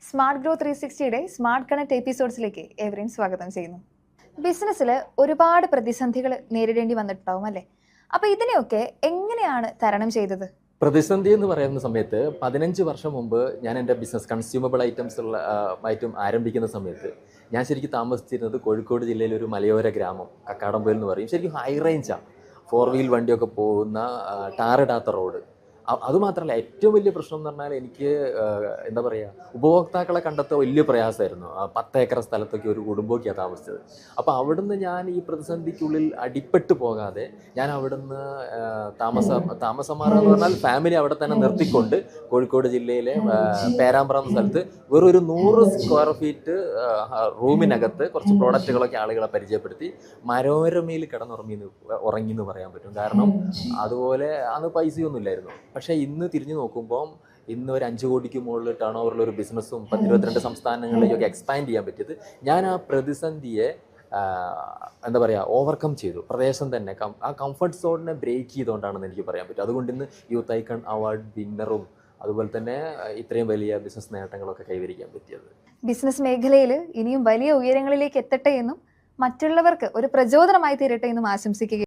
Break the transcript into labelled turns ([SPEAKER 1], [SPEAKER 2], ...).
[SPEAKER 1] Smart grow 360യുടെ smart connect എപ്പിസോഡ്സിലേക്ക് ഏവരെയും സ്വാഗതം ചെയ്യുന്നു. ബിസിനസ്സിൽ ഒരുപാട് പ്രതിസന്ധികൾ നേരിടേണ്ടി വന്നിട്ടുണ്ടാവും അല്ലേ? അപ്പോൾ ഇതിനെയൊക്കെ എങ്ങനെയാണ് തരണം ചെയ്തത്?
[SPEAKER 2] പ്രതിസന്ധി എന്ന് പറയുന്ന സമയത്ത് 15 വർഷം മുമ്പ് ഞാൻ എൻ്റെ ബിസിനസ് കൺസ്യൂമബിൾ ഐറ്റംസ് ആയിട്ടും ആരംഭിക്കുന്ന സമയത്ത് ഞാൻ ശരിക്കും താമസിച്ചിരുന്നത് കോഴിക്കോട് ജില്ലയിലെ ഒരു മലയോര ഗ്രാമം, കക്കാടംപൊയിൽ എന്ന് പറയും. ശരിക്കും ഹൈ റേഞ്ചാണ്, 4 വീൽ വണ്ടിയൊക്കെ പോകുന്ന ടാറിടാത്ത റോഡ്. അതുമാത്രമല്ല, ഏറ്റവും വലിയ പ്രശ്നം എന്ന് പറഞ്ഞാൽ എനിക്ക് എന്താ പറയുക, ഉപഭോക്താക്കളെ കണ്ടെത്താൻ വലിയ പ്രയാസമായിരുന്നു. 10 ഏക്കർ സ്ഥലത്തൊക്കെ ഒരു കുടുംബമൊക്കെയാണ് താമസിച്ചത്. അപ്പോൾ അവിടുന്ന് ഞാൻ ഈ പ്രതിസന്ധിക്കുള്ളിൽ അടിപ്പെട്ട് പോകാതെ ഞാൻ അവിടുന്ന് താമസം മാറുക എന്ന് പറഞ്ഞാൽ ഫാമിലി അവിടെ തന്നെ നിർത്തിക്കൊണ്ട് കോഴിക്കോട് ജില്ലയിലെ പേരാമ്പ്ര എന്ന സ്ഥലത്ത് വെറും ഒരു 100 സ്ക്വയർ ഫീറ്റ് റൂമിനകത്ത് കുറച്ച് പ്രോഡക്റ്റുകളൊക്കെ ആളുകളെ പരിചയപ്പെടുത്തി മനോരമയിൽ ഉറങ്ങി എന്ന് പറയാൻ പറ്റും. കാരണം അതുപോലെ അന്ന് പൈസയൊന്നും ഇല്ലായിരുന്നു. പക്ഷേ ഇന്ന് തിരിഞ്ഞു നോക്കുമ്പോൾ ഇന്ന് ഒരു 5 കോടിക്ക് മുകളിൽ ടേൺ ഓവറുള്ള ഒരു ബിസിനസ്സും 22 സംസ്ഥാനങ്ങളിലേക്കൊക്കെ എക്സ്പാൻഡ് ചെയ്യാൻ പറ്റിയത് ഞാൻ ആ പ്രതിസന്ധിയെ എന്താ പറയുക ഓവർകം ചെയ്തു. പ്രദേശം തന്നെ ആ കംഫർട്ട് സോണിനെ ബ്രേക്ക് ചെയ്തുകൊണ്ടാണെന്ന് എനിക്ക് പറയാൻ പറ്റും. അതുകൊണ്ട് ഇന്ന് യൂത്ത് ഐക്കൺ അവാർഡ് വിന്നറും അതുപോലെ തന്നെ ഇത്രയും വലിയ ബിസിനസ് നേട്ടങ്ങളൊക്കെ കൈവരിക്കാൻ പറ്റിയത്.
[SPEAKER 1] ബിസിനസ് മേഖലയിൽ ഇനിയും വലിയ ഉയരങ്ങളിലേക്ക് എത്തട്ടെ എന്നും മറ്റുള്ളവർക്ക് ഒരു പ്രചോദനമായി തീരട്ടെ എന്നും ആശംസിക്കുക.